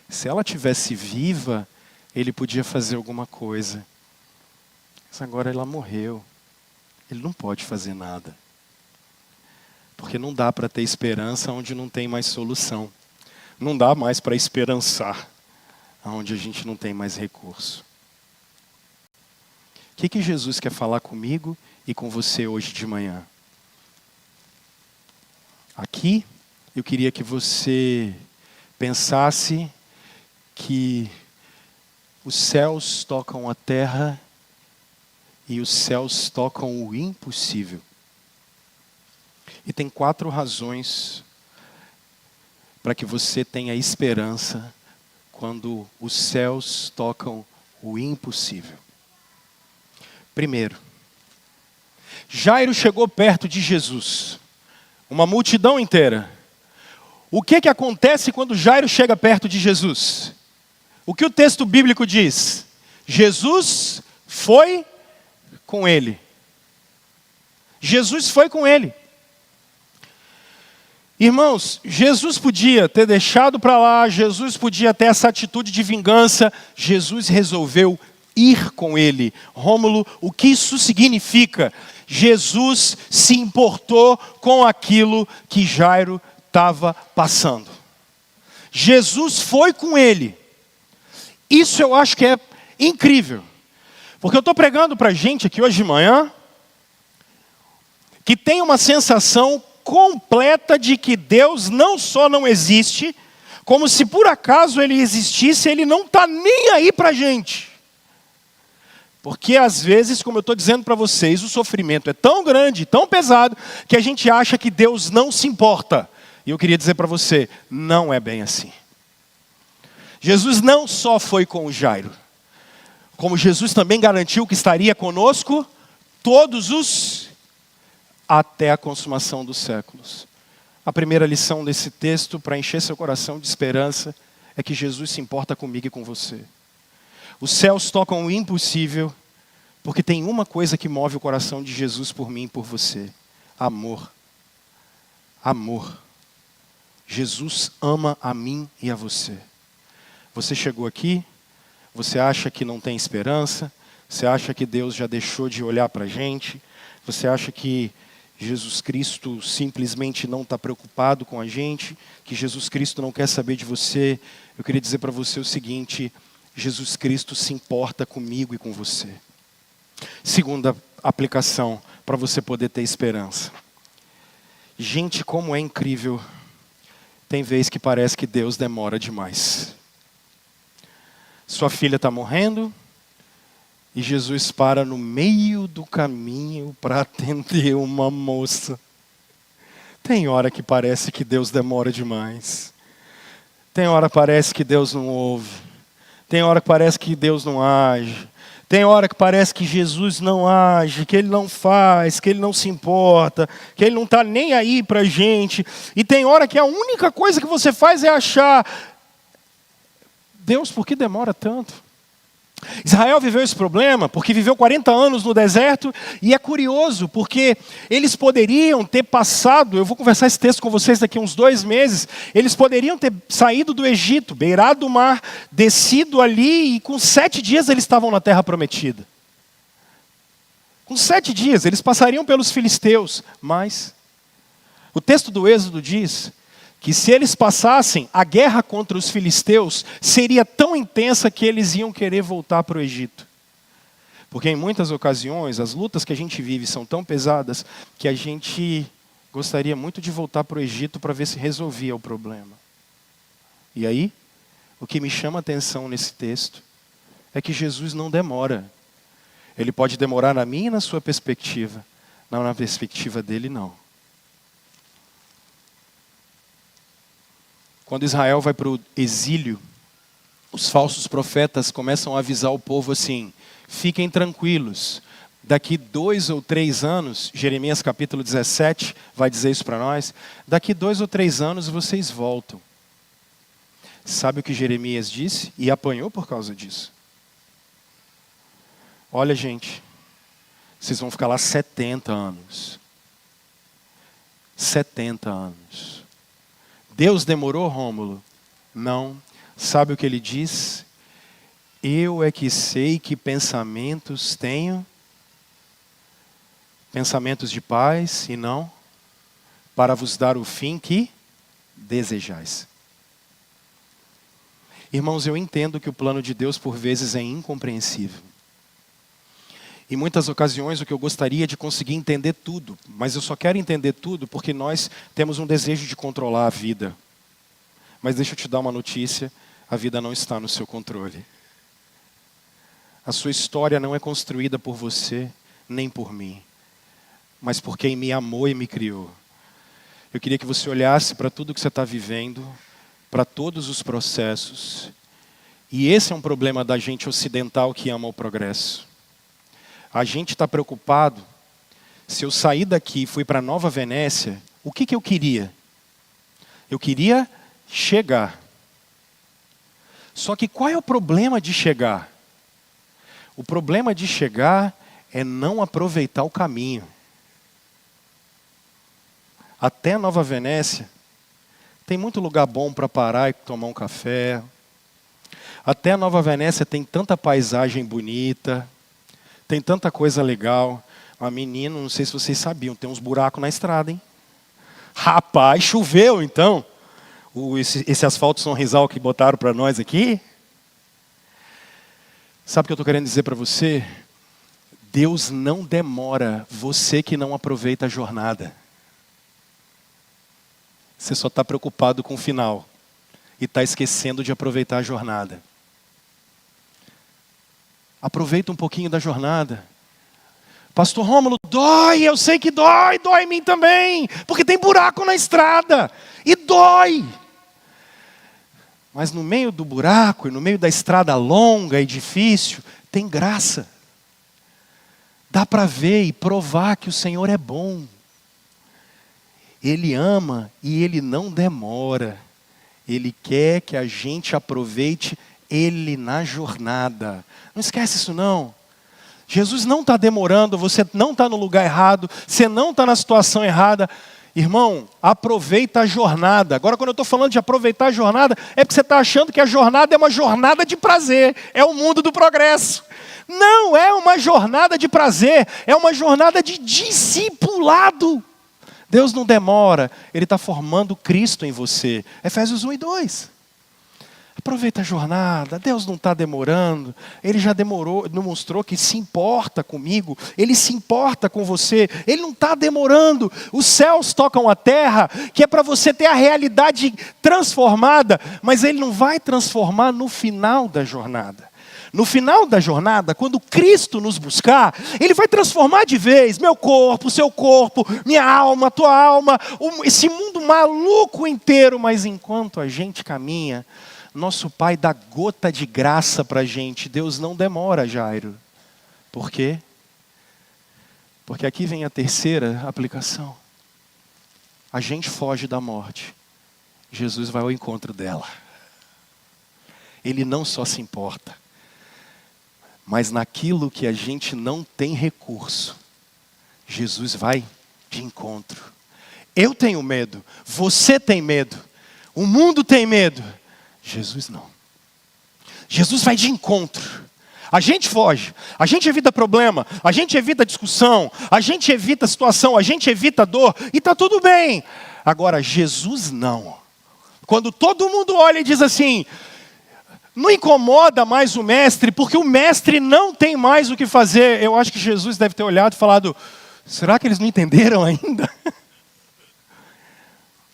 Se ela tivesse viva, ele podia fazer alguma coisa. Mas agora ela morreu. Ele não pode fazer nada. Porque não dá para ter esperança onde não tem mais solução. Não dá mais para esperançar onde a gente não tem mais recurso. O que Jesus quer falar comigo e com você hoje de manhã? Aqui, eu queria que você pensasse que os céus tocam a terra e os céus tocam o impossível. E tem 4 razões para que você tenha esperança quando os céus tocam o impossível. Primeiro, Jairo chegou perto de Jesus. Uma multidão inteira. O que acontece quando Jairo chega perto de Jesus? O que o texto bíblico diz? Jesus foi com ele. Jesus foi com ele. Irmãos, Jesus podia ter deixado para lá, Jesus podia ter essa atitude de vingança, Jesus resolveu ir com ele. Rômulo, o que isso significa? Jesus se importou com aquilo que Jairo estava passando. Jesus foi com ele. Isso eu acho que é incrível. Porque eu estou pregando para a gente aqui hoje de manhã que tem uma sensação completa de que Deus não só não existe, como se por acaso ele existisse, ele não está nem aí para a gente. Porque às vezes, como eu estou dizendo para vocês, o sofrimento é tão grande, tão pesado, que a gente acha que Deus não se importa. E eu queria dizer para você, não é bem assim. Jesus não só foi com o Jairo, como Jesus também garantiu que estaria conosco todos os até a consumação dos séculos. A primeira lição desse texto, para encher seu coração de esperança, é que Jesus se importa comigo e com você. Os céus tocam o impossível, porque tem uma coisa que move o coração de Jesus por mim e por você. Amor. Amor. Jesus ama a mim e a você. Você chegou aqui, você acha que não tem esperança, você acha que Deus já deixou de olhar para a gente, você acha que Jesus Cristo simplesmente não está preocupado com a gente, que Jesus Cristo não quer saber de você. Eu queria dizer para você o seguinte: Jesus Cristo se importa comigo e com você. Segunda aplicação para você poder ter esperança. Gente, como é incrível. Tem vez que parece que Deus demora demais. Sua filha está morrendo e Jesus para no meio do caminho para atender uma moça. Tem hora que parece que Deus demora demais. Tem hora que parece que Deus não ouve. Tem hora que parece que Deus não age. Tem hora que parece que Jesus não age, que Ele não faz, que Ele não se importa, que Ele não está nem aí para a gente. E tem hora que a única coisa que você faz é achar: Deus, por que demora tanto? Israel viveu esse problema porque viveu 40 anos no deserto, e é curioso porque eles poderiam ter passado, eu vou conversar esse texto com vocês daqui a uns 2 meses, eles poderiam ter saído do Egito, beirado o mar, descido ali, e com 7 dias eles estavam na terra prometida. Com 7 dias eles passariam pelos filisteus, mas o texto do Êxodo diz que se eles passassem, a guerra contra os filisteus seria tão intensa que eles iam querer voltar para o Egito. Porque em muitas ocasiões, as lutas que a gente vive são tão pesadas que a gente gostaria muito de voltar para o Egito para ver se resolvia o problema. E aí, o que me chama a atenção nesse texto é que Jesus não demora. Ele pode demorar na minha e na sua perspectiva. Não, na perspectiva dele, não. Quando Israel vai para o exílio, os falsos profetas começam a avisar o povo assim: fiquem tranquilos, daqui 2 ou 3 anos, Jeremias capítulo 17 vai dizer isso para nós, daqui 2 ou 3 anos vocês voltam. Sabe o que Jeremias disse? E apanhou por causa disso. Olha, gente, vocês vão ficar lá 70 anos. 70 anos. Deus demorou, Rômulo? Não. Sabe o que ele diz? Eu é que sei que pensamentos tenho, pensamentos de paz e não, para vos dar o fim que desejais. Irmãos, eu entendo que o plano de Deus por vezes é incompreensível. Em muitas ocasiões o que eu gostaria de conseguir entender tudo, mas eu só quero entender tudo porque nós temos um desejo de controlar a vida. Mas deixa eu te dar uma notícia, a vida não está no seu controle. A sua história não é construída por você, nem por mim, mas por quem me amou e me criou. Eu queria que você olhasse para tudo que você está vivendo, para todos os processos, e esse é um problema da gente ocidental que ama o progresso. A gente está preocupado, se eu sair daqui e fui para Nova Venécia, o que eu queria? Eu queria chegar. Só que qual é o problema de chegar? O problema de chegar é não aproveitar o caminho. Até Nova Venécia, tem muito lugar bom para parar e tomar um café. Até Nova Venécia tem tanta paisagem bonita. Tem tanta coisa legal. Mas menino, não sei se vocês sabiam, tem uns buracos na estrada, hein? Rapaz, choveu então. Esse asfalto Sonrisal que botaram para nós aqui. Sabe o que eu estou querendo dizer para você? Deus não demora, você que não aproveita a jornada. Você só está preocupado com o final. E está esquecendo de aproveitar a jornada. Aproveita um pouquinho da jornada. Pastor Rômulo, dói, eu sei que dói em mim também, porque tem buraco na estrada, e dói. Mas no meio do buraco, e no meio da estrada longa e difícil, tem graça. Dá para ver e provar que o Senhor é bom. Ele ama e Ele não demora. Ele quer que a gente aproveite Ele na jornada. Não esquece isso não. Jesus não está demorando, você não está no lugar errado, você não está na situação errada. Irmão, aproveita a jornada. Agora, quando eu estou falando de aproveitar a jornada, é porque você está achando que a jornada é uma jornada de prazer. É o mundo do progresso. Não é uma jornada de prazer, é uma jornada de discipulado. Deus não demora, Ele está formando Cristo em você. Efésios 1 e 2. Aproveita a jornada, Deus não está demorando, Ele já demorou, não mostrou que se importa comigo, Ele se importa com você, Ele não está demorando. Os céus tocam a terra, que é para você ter a realidade transformada, mas Ele não vai transformar no final da jornada. No final da jornada, quando Cristo nos buscar, Ele vai transformar de vez meu corpo, seu corpo, minha alma, tua alma, esse mundo maluco inteiro. Mas enquanto a gente caminha, nosso Pai dá gota de graça para a gente. Deus não demora, Jairo. Por quê? Porque aqui vem a terceira aplicação. A gente foge da morte. Jesus vai ao encontro dela. Ele não só se importa, mas naquilo que a gente não tem recurso, Jesus vai de encontro. Eu tenho medo, você tem medo, o mundo tem medo, Jesus não. Jesus vai de encontro. A gente foge, a gente evita problema, a gente evita discussão, a gente evita situação, a gente evita dor, e está tudo bem. Agora, Jesus não. Quando todo mundo olha e diz assim, não incomoda mais o mestre, porque o mestre não tem mais o que fazer. Eu acho que Jesus deve ter olhado e falado, será que eles não entenderam ainda?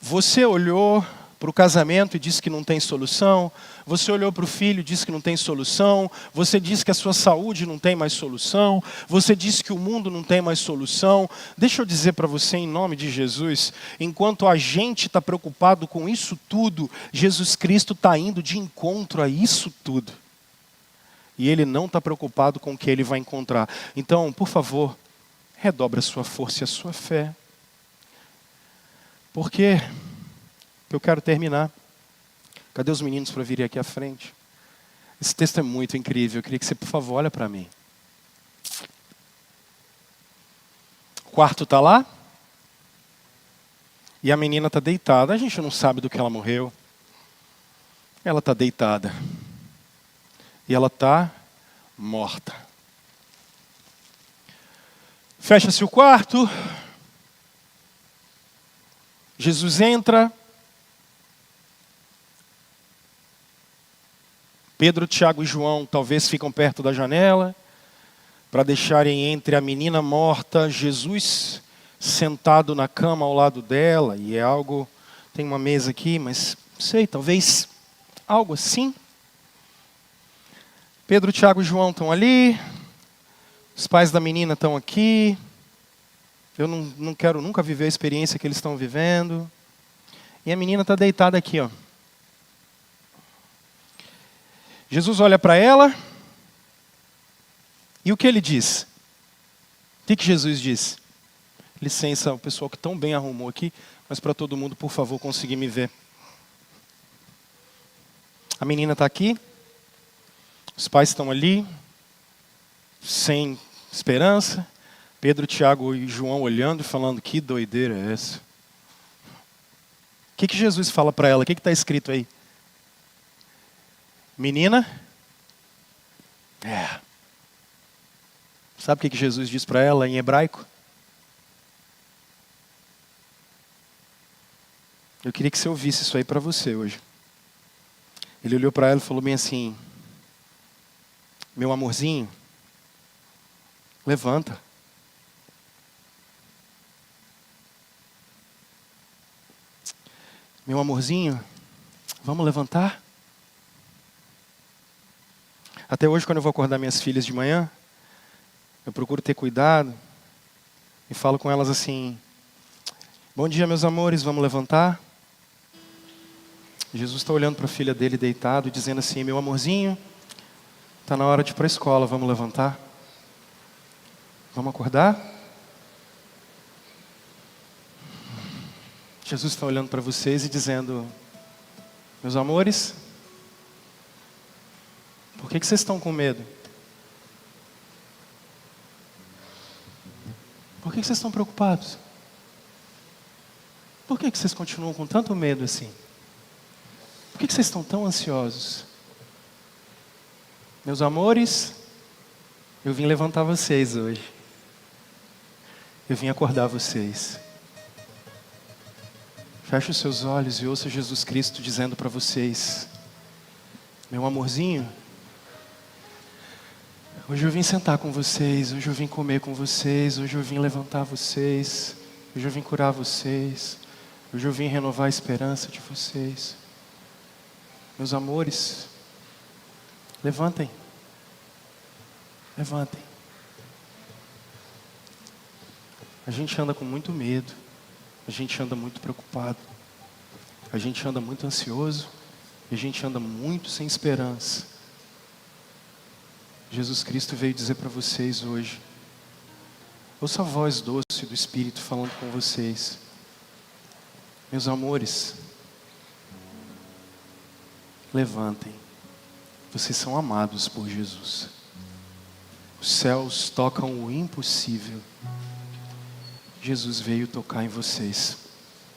Você olhou para o casamento e disse que não tem solução. Você olhou para o filho e disse que não tem solução. Você disse que a sua saúde não tem mais solução. Você disse que o mundo não tem mais solução. Deixa eu dizer para você em nome de Jesus, enquanto a gente está preocupado com isso tudo, Jesus Cristo está indo de encontro a isso tudo. E Ele não está preocupado com o que Ele vai encontrar. Então, por favor, redobre a sua força e a sua fé. Porque eu quero terminar. Cadê os meninos para virem aqui à frente? Esse texto é muito incrível. Eu queria que você, por favor, olhe para mim. O quarto está lá. E a menina está deitada. A gente não sabe do que ela morreu. Ela está deitada. E ela está morta. Fecha-se o quarto. Jesus entra. Pedro, Tiago e João talvez ficam perto da janela para deixarem entre a menina morta, Jesus sentado na cama ao lado dela. E é algo, tem uma mesa aqui, mas não sei, talvez algo assim. Pedro, Tiago e João estão ali. Os pais da menina estão aqui. Eu não quero nunca viver a experiência que eles estão vivendo. E a menina está deitada aqui, ó. Jesus olha para ela, e o que ele diz? O que Jesus diz? Licença, o pessoal que tão bem arrumou aqui, mas para todo mundo, por favor, conseguir me ver. A menina está aqui, os pais estão ali, sem esperança. Pedro, Tiago e João olhando e falando, que doideira é essa? O que Jesus fala para ela? O que está escrito aí? Menina, sabe o que Jesus diz para ela em hebraico? Eu queria que você ouvisse isso aí para você hoje. Ele olhou para ela e falou bem assim, meu amorzinho, levanta. Meu amorzinho, vamos levantar? Até hoje, quando eu vou acordar minhas filhas de manhã, eu procuro ter cuidado e falo com elas assim, bom dia, meus amores, vamos levantar? Jesus está olhando para a filha dele deitado e dizendo assim, meu amorzinho, está na hora de ir para a escola, vamos levantar? Vamos acordar? Jesus está olhando para vocês e dizendo, meus amores, por que vocês estão com medo? Por que vocês estão preocupados? Por que vocês continuam com tanto medo assim? Por que vocês estão tão ansiosos? Meus amores, eu vim levantar vocês hoje. Eu vim acordar vocês. Feche os seus olhos e ouça Jesus Cristo dizendo para vocês, meu amorzinho, hoje eu vim sentar com vocês, hoje eu vim comer com vocês, hoje eu vim levantar vocês, hoje eu vim curar vocês, hoje eu vim renovar a esperança de vocês. Meus amores, levantem, Levantem. A gente anda com muito medo. A gente anda muito preocupado. A gente anda muito ansioso. E a gente anda muito sem esperança. Jesus Cristo veio dizer para vocês hoje. Ouça a voz doce do Espírito falando com vocês. Meus amores, levantem. Vocês são amados por Jesus. Os céus tocam o impossível. Jesus veio tocar em vocês.